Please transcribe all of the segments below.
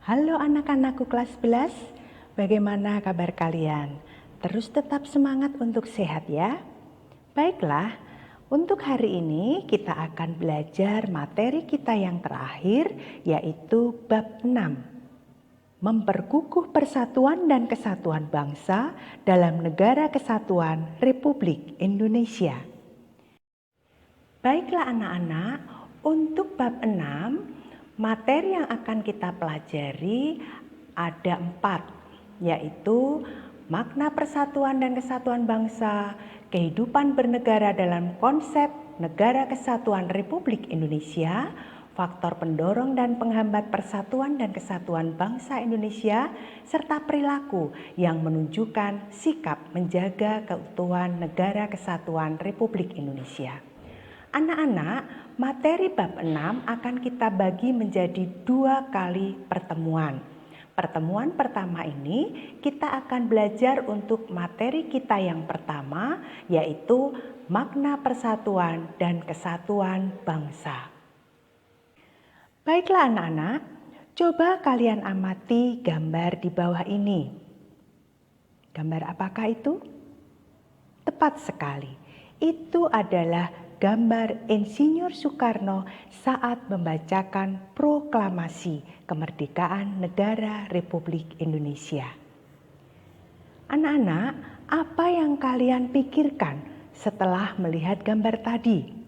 Halo anak-anakku kelas 11, bagaimana kabar kalian? Terus tetap semangat untuk sehat ya. Baiklah, untuk hari ini kita akan belajar materi kita yang terakhir yaitu bab 6. Memperkukuh persatuan dan kesatuan bangsa dalam Negara Kesatuan Republik Indonesia. Baiklah anak-anak, untuk bab 6 materi yang akan kita pelajari ada 4, yaitu makna persatuan dan kesatuan bangsa, kehidupan bernegara dalam konsep Negara Kesatuan Republik Indonesia, faktor pendorong dan penghambat persatuan dan kesatuan bangsa Indonesia, serta perilaku yang menunjukkan sikap menjaga keutuhan Negara Kesatuan Republik Indonesia. Anak-anak, materi bab 6 akan kita bagi menjadi 2 kali pertemuan. Pertemuan pertama ini kita akan belajar untuk materi kita yang pertama, yaitu makna persatuan dan kesatuan bangsa. Baiklah anak-anak, coba kalian amati gambar di bawah ini. Gambar apakah itu? Tepat sekali, itu adalah gambar Insinyur Soekarno saat membacakan proklamasi kemerdekaan negara Republik Indonesia. Anak-anak, apa yang kalian pikirkan setelah melihat gambar tadi?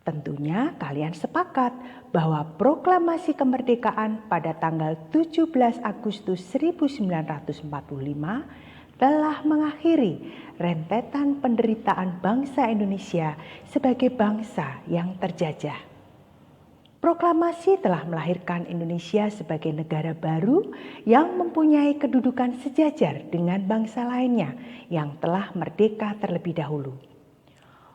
Tentunya kalian sepakat bahwa proklamasi kemerdekaan pada tanggal 17 Agustus 1945 telah mengakhiri rentetan penderitaan bangsa Indonesia sebagai bangsa yang terjajah. Proklamasi telah melahirkan Indonesia sebagai negara baru yang mempunyai kedudukan sejajar dengan bangsa lainnya yang telah merdeka terlebih dahulu.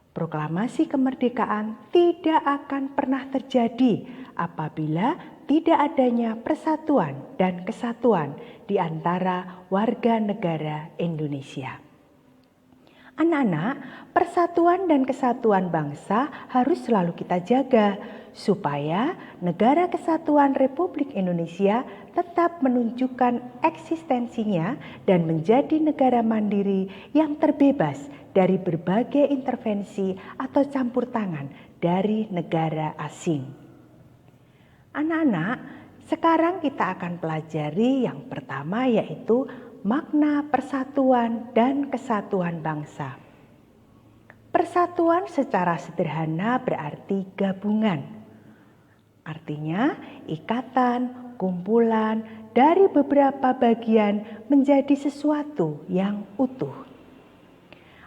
Proklamasi kemerdekaan tidak akan pernah terjadi apabila tidak adanya persatuan dan kesatuan di antara warga negara Indonesia. Anak-anak, persatuan dan kesatuan bangsa harus selalu kita jaga supaya Negara Kesatuan Republik Indonesia tetap menunjukkan eksistensinya dan menjadi negara mandiri yang terbebas dari berbagai intervensi atau campur tangan dari negara asing. Anak-anak, sekarang kita akan pelajari yang pertama yaitu makna persatuan dan kesatuan bangsa. Persatuan secara sederhana berarti gabungan. Artinya ikatan, kumpulan dari beberapa bagian menjadi sesuatu yang utuh.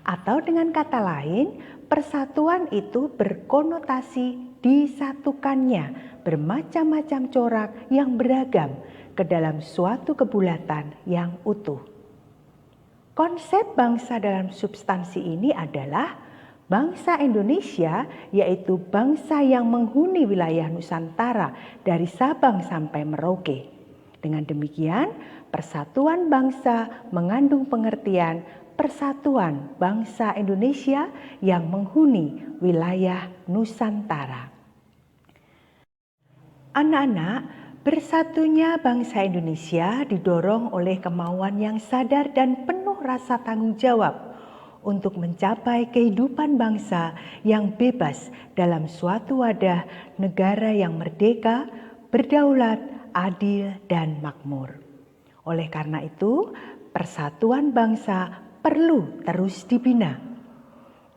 Atau dengan kata lain, persatuan itu berkonotasi disatukannya bermacam-macam corak yang beragam ke dalam suatu kebulatan yang utuh. Konsep bangsa dalam substansi ini adalah bangsa Indonesia, yaitu bangsa yang menghuni wilayah Nusantara dari Sabang sampai Merauke. Dengan demikian, persatuan bangsa mengandung pengertian persatuan bangsa Indonesia yang menghuni wilayah Nusantara. Anak-anak, bersatunya bangsa Indonesia didorong oleh kemauan yang sadar dan penuh rasa tanggung jawab untuk mencapai kehidupan bangsa yang bebas dalam suatu wadah negara yang merdeka, berdaulat, adil, dan makmur. Oleh karena itu, persatuan bangsa perlu terus dibina.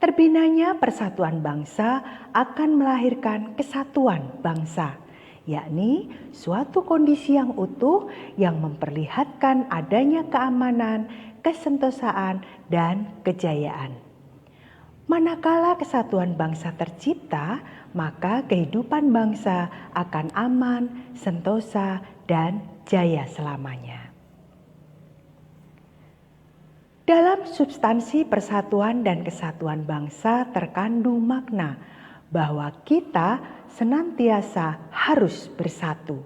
Terbinanya persatuan bangsa akan melahirkan kesatuan bangsa, yakni suatu kondisi yang utuh yang memperlihatkan adanya keamanan, kesentosaan, dan kejayaan. Manakala kesatuan bangsa tercipta, maka kehidupan bangsa akan aman, sentosa, dan jaya selamanya. Dalam substansi persatuan dan kesatuan bangsa terkandung makna bahwa kita senantiasa harus bersatu.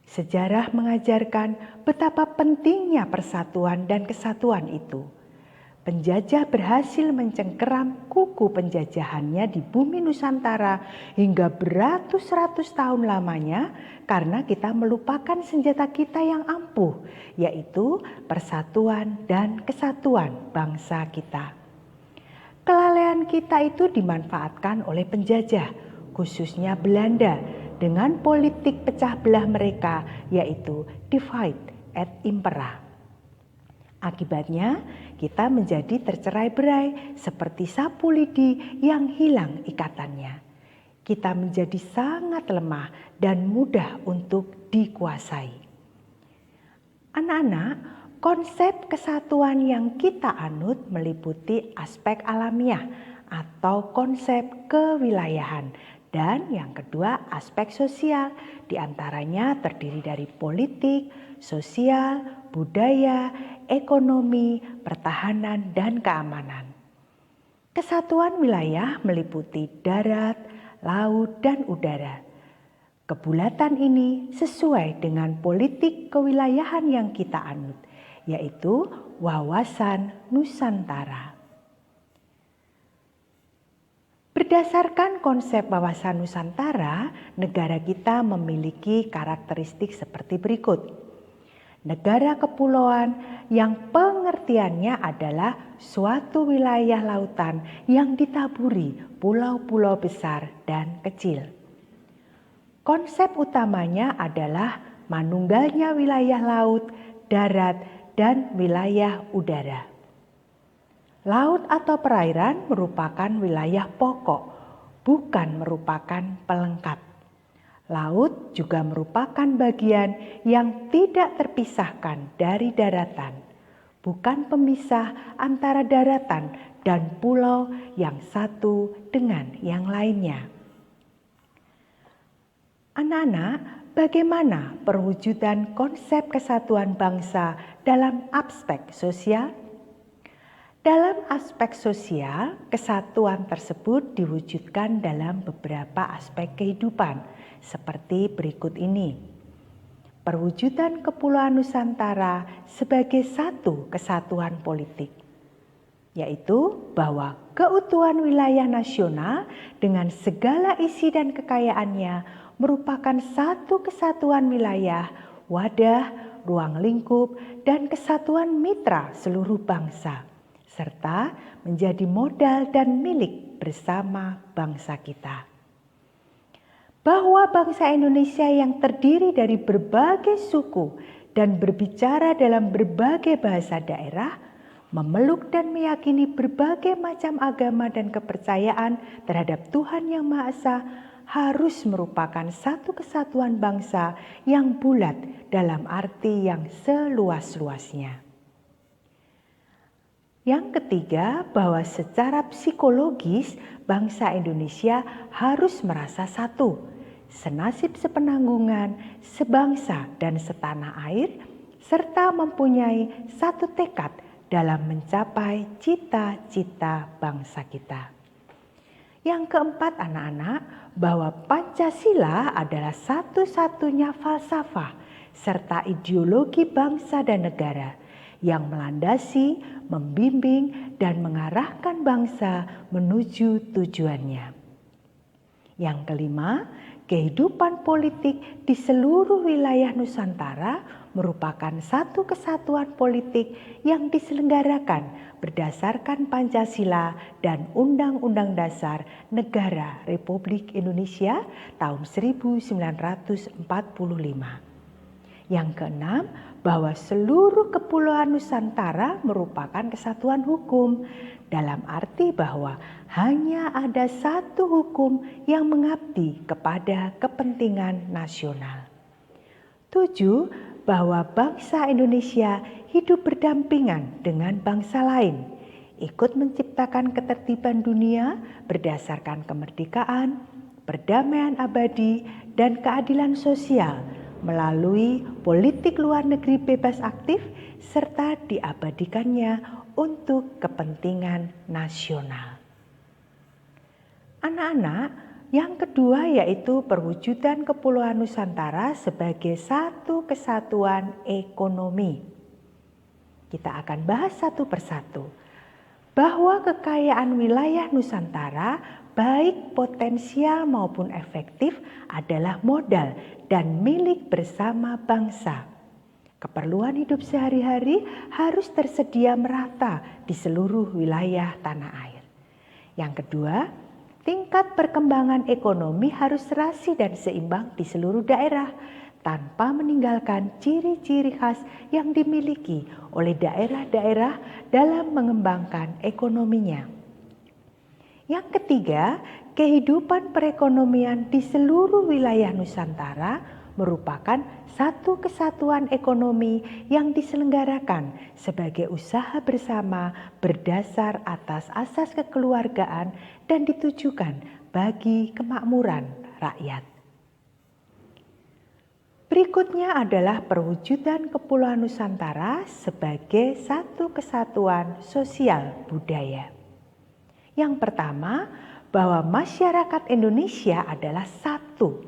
Sejarah mengajarkan betapa pentingnya persatuan dan kesatuan itu. Penjajah berhasil mencengkeram kuku penjajahannya di bumi Nusantara hingga beratus-ratus tahun lamanya karena kita melupakan senjata kita yang ampuh, yaitu persatuan dan kesatuan bangsa kita. Kelalaian kita itu dimanfaatkan oleh penjajah, khususnya Belanda, dengan politik pecah belah mereka, yaitu divide et impera. Akibatnya, kita menjadi tercerai-berai seperti sapu lidi yang hilang ikatannya. Kita menjadi sangat lemah dan mudah untuk dikuasai. Anak-anak, konsep kesatuan yang kita anut meliputi aspek alamiah atau konsep kewilayahan, dan yang kedua aspek sosial, diantaranya terdiri dari politik, sosial, budaya, ekonomi, pertahanan, dan keamanan. Kesatuan wilayah meliputi darat, laut, dan udara. Kebulatan ini sesuai dengan politik kewilayahan yang kita anut, yaitu wawasan Nusantara. Berdasarkan konsep wawasan Nusantara, negara kita memiliki karakteristik seperti berikut. Negara kepulauan yang pengertiannya adalah suatu wilayah lautan yang ditaburi pulau-pulau besar dan kecil. Konsep utamanya adalah manunggalnya wilayah laut, darat, dan wilayah udara. Laut atau perairan merupakan wilayah pokok, bukan merupakan pelengkap. Laut juga merupakan bagian yang tidak terpisahkan dari daratan, bukan pemisah antara daratan dan pulau yang satu dengan yang lainnya. Anak-anak, bagaimana perwujudan konsep kesatuan bangsa dalam aspek sosial? Dalam aspek sosial, kesatuan tersebut diwujudkan dalam beberapa aspek kehidupan, seperti berikut ini. Perwujudan Kepulauan Nusantara sebagai satu kesatuan politik, yaitu bahwa keutuhan wilayah nasional dengan segala isi dan kekayaannya merupakan satu kesatuan wilayah, wadah, ruang lingkup, dan kesatuan mitra seluruh bangsa, serta menjadi modal dan milik bersama bangsa kita. Bahwa bangsa Indonesia yang terdiri dari berbagai suku dan berbicara dalam berbagai bahasa daerah, memeluk dan meyakini berbagai macam agama dan kepercayaan terhadap Tuhan Yang Maha Esa, harus merupakan satu kesatuan bangsa yang bulat dalam arti yang seluas-luasnya. Yang ketiga, bahwa secara psikologis bangsa Indonesia harus merasa satu, senasib sepenanggungan, sebangsa dan setanah air, serta mempunyai satu tekad dalam mencapai cita-cita bangsa kita. Yang keempat, anak-anak, bahwa Pancasila adalah satu-satunya falsafah serta ideologi bangsa dan negara yang melandasi, membimbing, dan mengarahkan bangsa menuju tujuannya. Yang kelima, kehidupan politik di seluruh wilayah Nusantara merupakan satu kesatuan politik yang diselenggarakan berdasarkan Pancasila dan Undang-Undang Dasar Negara Republik Indonesia tahun 1945. Yang keenam, bahwa seluruh kepulauan Nusantara merupakan kesatuan hukum, dalam arti bahwa hanya ada satu hukum yang mengabdi kepada kepentingan nasional. 7. Bahwa bangsa Indonesia hidup berdampingan dengan bangsa lain, ikut menciptakan ketertiban dunia berdasarkan kemerdekaan, perdamaian abadi, dan keadilan sosial melalui politik luar negeri bebas aktif serta diabadikannya untuk kepentingan nasional. Anak-anak, yang kedua yaitu perwujudan Kepulauan Nusantara sebagai satu kesatuan ekonomi. Kita akan bahas satu persatu. bahwa kekayaan wilayah Nusantara baik potensial maupun efektif adalah modal dan milik bersama bangsa. Keperluan hidup sehari-hari harus tersedia merata di seluruh wilayah tanah air. Yang kedua, tingkat perkembangan ekonomi harus serasi dan seimbang di seluruh daerah, tanpa meninggalkan ciri-ciri khas yang dimiliki oleh daerah-daerah dalam mengembangkan ekonominya. Yang ketiga, kehidupan perekonomian di seluruh wilayah Nusantara merupakan satu kesatuan ekonomi yang diselenggarakan sebagai usaha bersama berdasar atas asas kekeluargaan dan ditujukan bagi kemakmuran rakyat. Berikutnya adalah perwujudan Kepulauan Nusantara sebagai satu kesatuan sosial budaya. Yang pertama, bahwa masyarakat Indonesia adalah satu.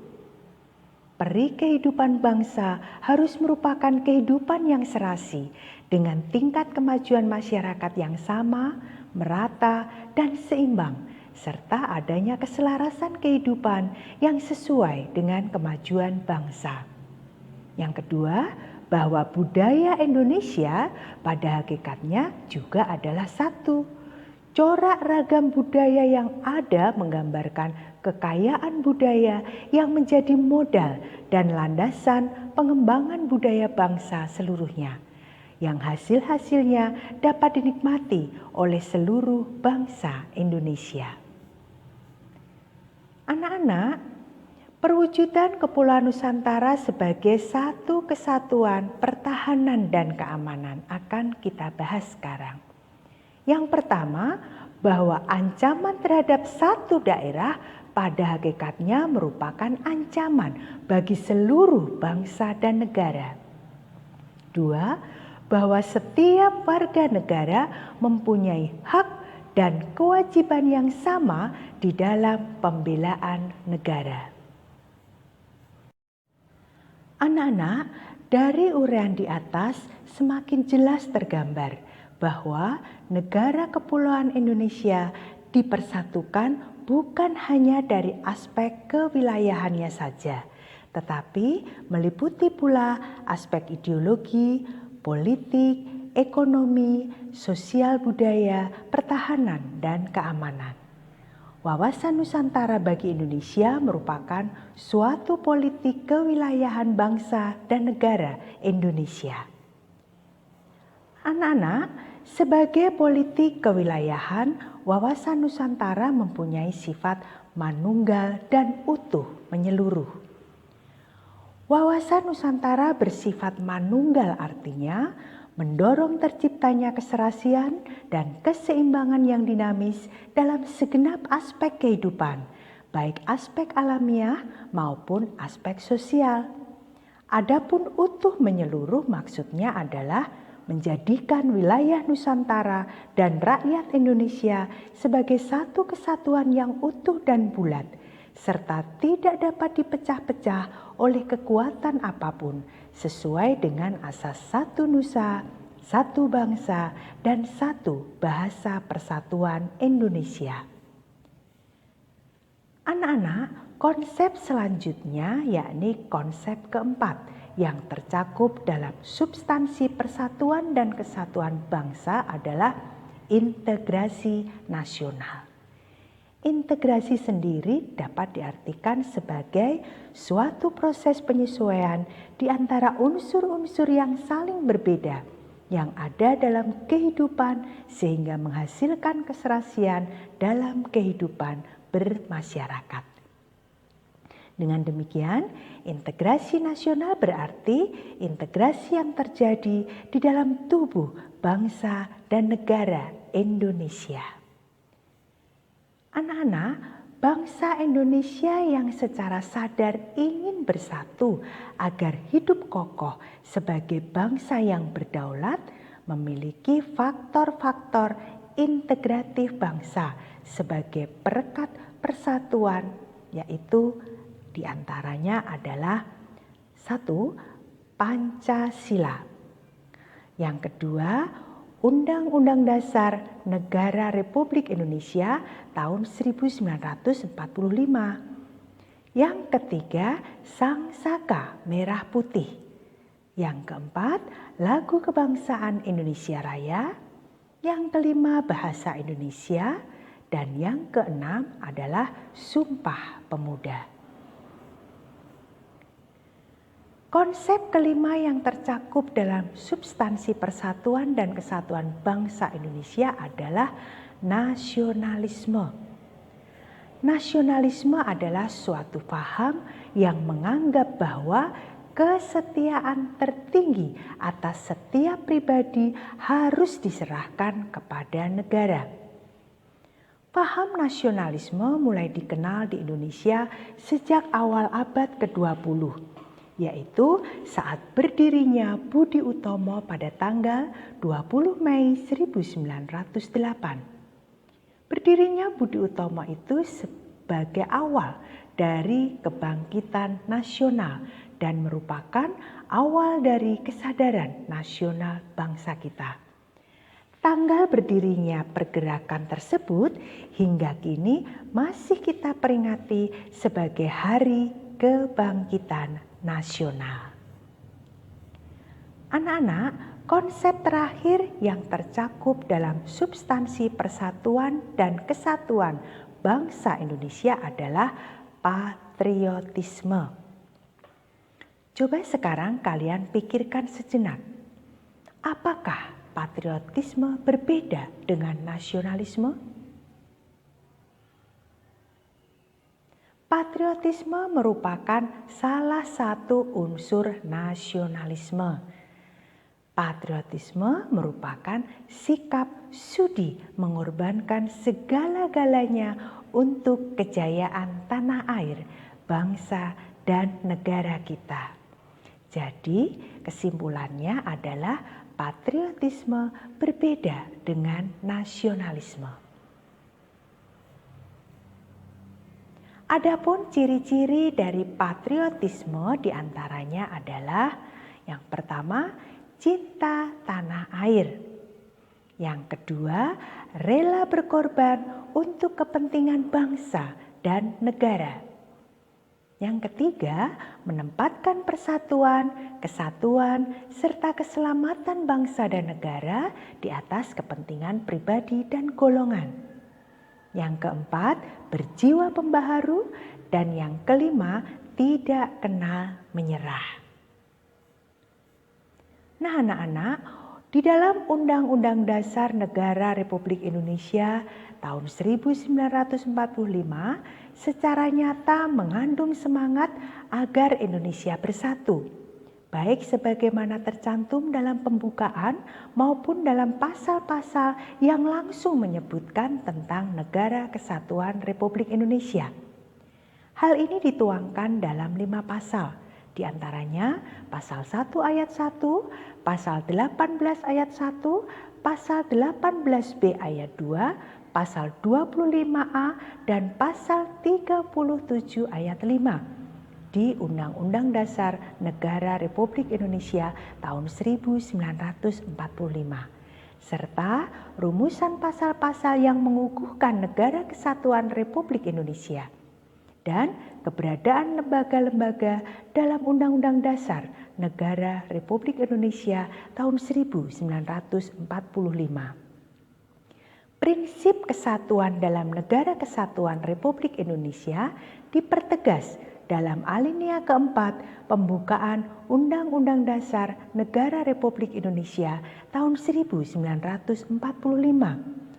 Peri kehidupan bangsa harus merupakan kehidupan yang serasi dengan tingkat kemajuan masyarakat yang sama, merata, dan seimbang, serta adanya keselarasan kehidupan yang sesuai dengan kemajuan bangsa. Yang kedua, bahwa budaya Indonesia pada hakikatnya juga adalah satu. Corak ragam budaya yang ada menggambarkan kekayaan budaya yang menjadi modal dan landasan pengembangan budaya bangsa seluruhnya, yang hasil-hasilnya dapat dinikmati oleh seluruh bangsa Indonesia. Anak-anak, perwujudan Kepulauan Nusantara sebagai satu kesatuan pertahanan dan keamanan akan kita bahas sekarang. Yang pertama, bahwa ancaman terhadap satu daerah pada hakikatnya merupakan ancaman bagi seluruh bangsa dan negara. Dua, bahwa setiap warga negara mempunyai hak dan kewajiban yang sama di dalam pembelaan negara. Anak-anak, dari uraian di atas semakin jelas tergambar bahwa negara kepulauan Indonesia dipersatukan bukan hanya dari aspek kewilayahannya saja, tetapi meliputi pula aspek ideologi, politik, ekonomi, sosial budaya, pertahanan, dan keamanan. Wawasan Nusantara bagi Indonesia merupakan suatu politik kewilayahan bangsa dan negara Indonesia. Anak-anak, sebagai politik kewilayahan, wawasan Nusantara mempunyai sifat manunggal dan utuh menyeluruh. Wawasan Nusantara bersifat manunggal artinya mendorong terciptanya keserasian dan keseimbangan yang dinamis dalam segenap aspek kehidupan, baik aspek alamiah maupun aspek sosial. Adapun utuh menyeluruh maksudnya adalah menjadikan wilayah Nusantara dan rakyat Indonesia sebagai satu kesatuan yang utuh dan bulat, serta tidak dapat dipecah-pecah oleh kekuatan apapun, sesuai dengan asas satu nusa, satu bangsa, dan satu bahasa persatuan Indonesia. Anak-anak, konsep selanjutnya yakni konsep keempat yang tercakup dalam substansi persatuan dan kesatuan bangsa adalah integrasi nasional. Integrasi sendiri dapat diartikan sebagai suatu proses penyesuaian di antara unsur-unsur yang saling berbeda yang ada dalam kehidupan sehingga menghasilkan keserasian dalam kehidupan bermasyarakat. Dengan demikian, integrasi nasional berarti integrasi yang terjadi di dalam tubuh bangsa dan negara Indonesia. Anak-anak, bangsa Indonesia yang secara sadar ingin bersatu agar hidup kokoh sebagai bangsa yang berdaulat memiliki faktor-faktor integratif bangsa sebagai perekat persatuan, yaitu diantaranya adalah 1. Pancasila. Yang kedua, Undang-Undang Dasar Negara Republik Indonesia tahun 1945. Yang ketiga, Sang Saka Merah Putih. Yang keempat, lagu kebangsaan Indonesia Raya. Yang kelima, bahasa Indonesia. Dan yang keenam adalah Sumpah Pemuda. Konsep kelima yang tercakup dalam substansi persatuan dan kesatuan bangsa Indonesia adalah nasionalisme. Nasionalisme adalah suatu paham yang menganggap bahwa kesetiaan tertinggi atas setiap pribadi harus diserahkan kepada negara. Paham nasionalisme mulai dikenal di Indonesia sejak awal abad ke-20, yaitu saat berdirinya Budi Utomo pada tanggal 20 Mei 1908. Berdirinya Budi Utomo itu sebagai awal dari kebangkitan nasional dan merupakan awal dari kesadaran nasional bangsa kita. Tanggal berdirinya pergerakan tersebut hingga kini masih kita peringati sebagai Hari Kebangkitan Nasional. Anak-anak, konsep terakhir yang tercakup dalam substansi persatuan dan kesatuan bangsa Indonesia adalah patriotisme. Coba sekarang kalian pikirkan sejenak. Apakah patriotisme berbeda dengan nasionalisme? Patriotisme merupakan salah satu unsur nasionalisme. Patriotisme merupakan sikap sudi mengorbankan segala-galanya untuk kejayaan tanah air, bangsa, dan negara kita. Jadi, kesimpulannya adalah patriotisme berbeda dengan nasionalisme. Adapun ciri-ciri dari patriotisme diantaranya adalah yang pertama, cinta tanah air. Yang kedua, rela berkorban untuk kepentingan bangsa dan negara. Yang ketiga, menempatkan persatuan, kesatuan, serta keselamatan bangsa dan negara di atas kepentingan pribadi dan golongan. Yang keempat, berjiwa pembaharu. Dan yang kelima, tidak kenal menyerah. Nah, anak-anak, di dalam Undang-Undang Dasar Negara Republik Indonesia tahun 1945 secara nyata mengandung semangat agar Indonesia bersatu, baik sebagaimana tercantum dalam pembukaan maupun dalam pasal-pasal yang langsung menyebutkan tentang Negara Kesatuan Republik Indonesia. Hal ini dituangkan dalam 5 pasal, di antaranya pasal 1 ayat 1, pasal 18 ayat 1, pasal 18B ayat 2, pasal 25A dan pasal 37 ayat 5 di Undang-Undang Dasar Negara Republik Indonesia tahun 1945 serta rumusan pasal-pasal yang mengukuhkan Negara Kesatuan Republik Indonesia dan keberadaan lembaga-lembaga dalam Undang-Undang Dasar Negara Republik Indonesia tahun 1945. Prinsip kesatuan dalam Negara Kesatuan Republik Indonesia dipertegas dalam alinea keempat pembukaan Undang-Undang Dasar Negara Republik Indonesia tahun 1945,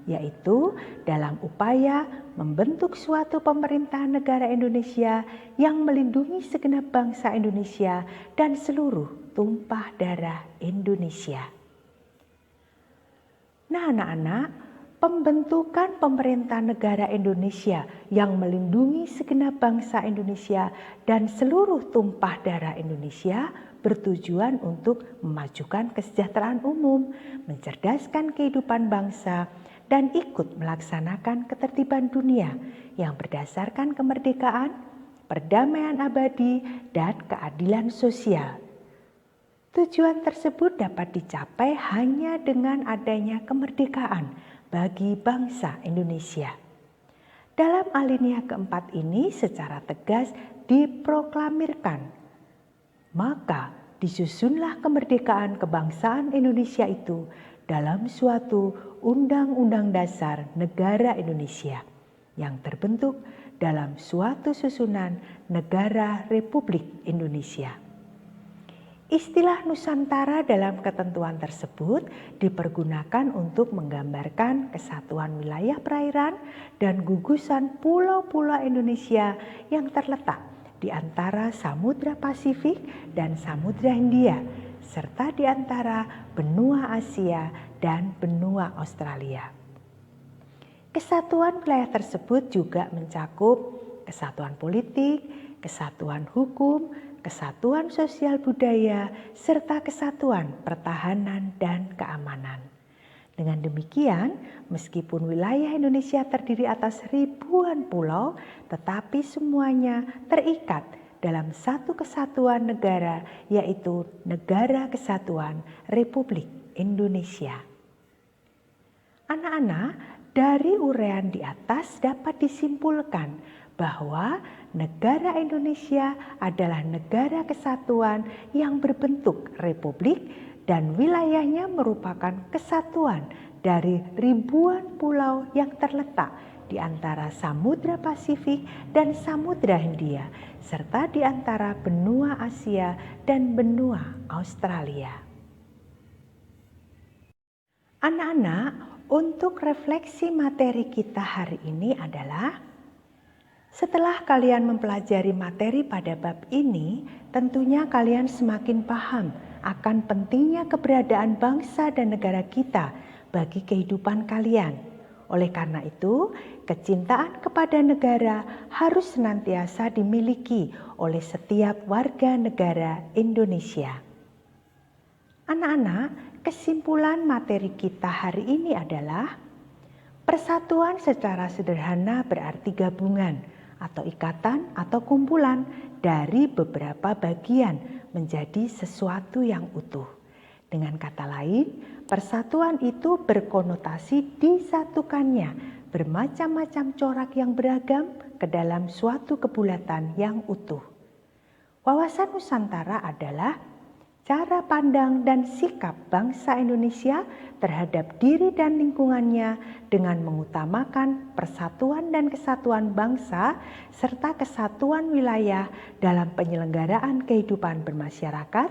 yaitu dalam upaya membentuk suatu pemerintahan negara Indonesia yang melindungi segenap bangsa Indonesia dan seluruh tumpah darah Indonesia. Nah, anak-anak, pembentukan pemerintah negara Indonesia yang melindungi segenap bangsa Indonesia dan seluruh tumpah darah Indonesia bertujuan untuk memajukan kesejahteraan umum, mencerdaskan kehidupan bangsa, dan ikut melaksanakan ketertiban dunia yang berdasarkan kemerdekaan, perdamaian abadi, dan keadilan sosial. Tujuan tersebut dapat dicapai hanya dengan adanya kemerdekaan bagi bangsa Indonesia. Dalam alinea keempat ini secara tegas diproklamirkan, maka disusunlah kemerdekaan kebangsaan Indonesia itu dalam suatu Undang-Undang Dasar Negara Indonesia yang terbentuk dalam suatu susunan Negara Republik Indonesia. Istilah Nusantara dalam ketentuan tersebut dipergunakan untuk menggambarkan kesatuan wilayah perairan dan gugusan pulau-pulau Indonesia yang terletak di antara Samudra Pasifik dan Samudra Hindia, serta di antara benua Asia dan benua Australia. Kesatuan wilayah tersebut juga mencakup kesatuan politik, kesatuan hukum, kesatuan sosial budaya, serta kesatuan pertahanan dan keamanan. Dengan demikian, meskipun wilayah Indonesia terdiri atas ribuan pulau, tetapi semuanya terikat dalam satu kesatuan negara, yaitu Negara Kesatuan Republik Indonesia. Anak-anak, dari uraian di atas dapat disimpulkan bahwa negara Indonesia adalah negara kesatuan yang berbentuk republik dan wilayahnya merupakan kesatuan dari ribuan pulau yang terletak di antara Samudra Pasifik dan Samudra Hindia, serta di antara benua Asia dan benua Australia. Anak-anak, untuk refleksi materi kita hari ini adalah: setelah kalian mempelajari materi pada bab ini, tentunya kalian semakin paham akan pentingnya keberadaan bangsa dan negara kita bagi kehidupan kalian. Oleh karena itu, kecintaan kepada negara harus senantiasa dimiliki oleh setiap warga negara Indonesia. Anak-anak, kesimpulan materi kita hari ini adalah: persatuan secara sederhana berarti gabungan atau ikatan atau kumpulan dari beberapa bagian menjadi sesuatu yang utuh. Dengan kata lain, persatuan itu berkonotasi disatukannya bermacam-macam corak yang beragam ke dalam suatu kebulatan yang utuh. Wawasan Nusantara adalah cara pandang dan sikap bangsa Indonesia terhadap diri dan lingkungannya dengan mengutamakan persatuan dan kesatuan bangsa serta kesatuan wilayah dalam penyelenggaraan kehidupan bermasyarakat,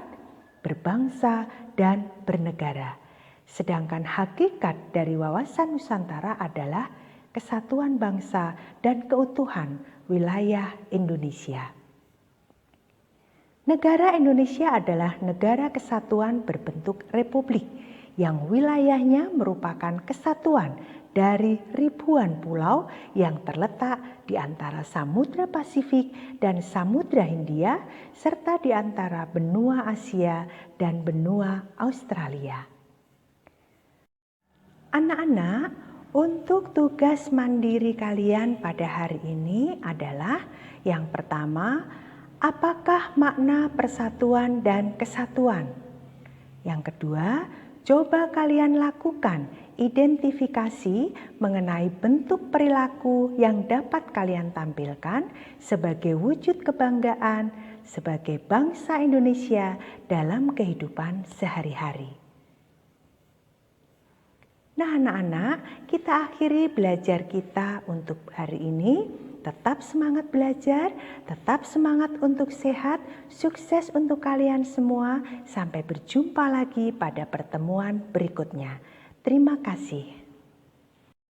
berbangsa, dan bernegara. Sedangkan hakikat dari wawasan Nusantara adalah kesatuan bangsa dan keutuhan wilayah Indonesia. Negara Indonesia adalah negara kesatuan berbentuk republik yang wilayahnya merupakan kesatuan dari ribuan pulau yang terletak di antara Samudra Pasifik dan Samudra Hindia serta di antara benua Asia dan benua Australia. Anak-anak, untuk tugas mandiri kalian pada hari ini adalah: yang pertama, apakah makna persatuan dan kesatuan? Yang kedua, coba kalian lakukan identifikasi mengenai bentuk perilaku yang dapat kalian tampilkan sebagai wujud kebanggaan sebagai bangsa Indonesia dalam kehidupan sehari-hari. Nah, anak-anak, kita akhiri belajar kita untuk hari ini. Tetap semangat belajar, tetap semangat untuk sehat, sukses untuk kalian semua. Sampai berjumpa lagi pada pertemuan berikutnya. Terima kasih.